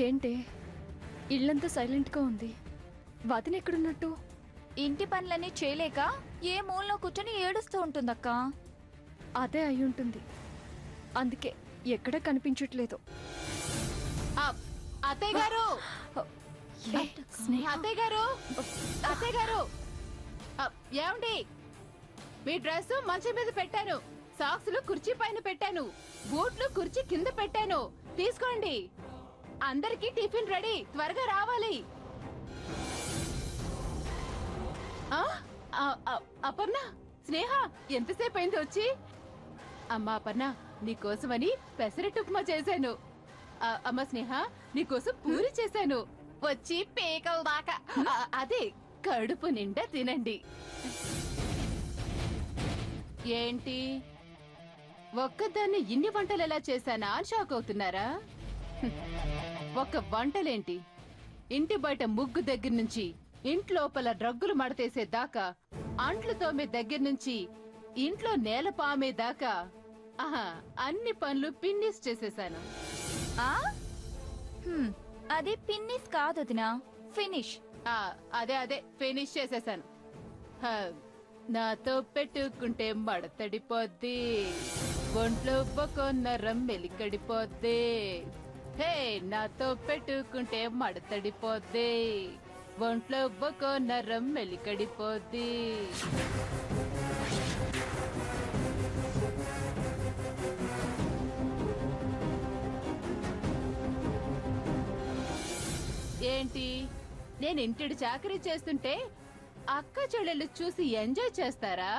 ఏంటే ఇల్లంతా సైలెంట్గా ఉంది? వదిన ఎక్కడున్నట్టు? ఇంటి పనులన్నీ చేయలేక ఏ మూలలో కూర్చొని ఏడుస్తూ ఉంటుందక్క. అదే అయి ఉంటుంది, అందుకే ఎక్కడ కనిపించట్లేదు. అత్తయ్య గారు, అత్తయ్య గారు, అత్తయ్య గారు, ఏమండి? మీ డ్రెస్ మంచం మీద పెట్టాను, సాక్స్లు కుర్చీ పైన పెట్టాను, బూట్లు కుర్చీ కింద పెట్టాను, తీసుకోండి. అందరికీ టిఫిన్ రెడీ, త్వరగా రావాలి. అపర్ణ, స్నేహ, ఎంతసేపు అయింది వచ్చి? అమ్మా అపర్ణ, నీకోసమని పెసరట్టు ఉప్మా చేశాను. అమ్మ స్నేహ, నీకోసం పూరి చేశాను. వచ్చి పేకల దాకా, అదే కడుపు నిండా తినండి. ఏంటి, ఒక్కదాన్ని ఇన్ని వంటలు ఎలా చేశానా అని షాక్ అవుతున్నారా? ఒక్క వంటలేంటి, ఇంటి బయట ముగ్గు దగ్గర నుంచి ఇంట్లోపల డ్రగ్గులు మడతేసే దాకా, అంట్లు తోమే దగ్గర నుంచి ఇంట్లో నేల పామే దాకా అన్ని పనులు పిన్నిస్ చేసేసాను. అది పిన్నిస్ కాదు వదినా, ఫినిష్. అదే ఫినిష్ చేసేసాను. నాతో పెట్టుకుంటే మడతడిపోద్ది, ఒంట్లో బొకొన్నరం మెలికడిపోద్ది. హే, నాతో పెట్టుకుంటే మడతడిపోద్ది, ఒంట్లో బొకొన్నరం మెలికడిపోద్ది. ఏంటి, నేను ఇంటిడి చాకరీ చేస్తుంటే అక్క చెల్లెళ్ళు చూసి ఎంజాయ్ చేస్తారా?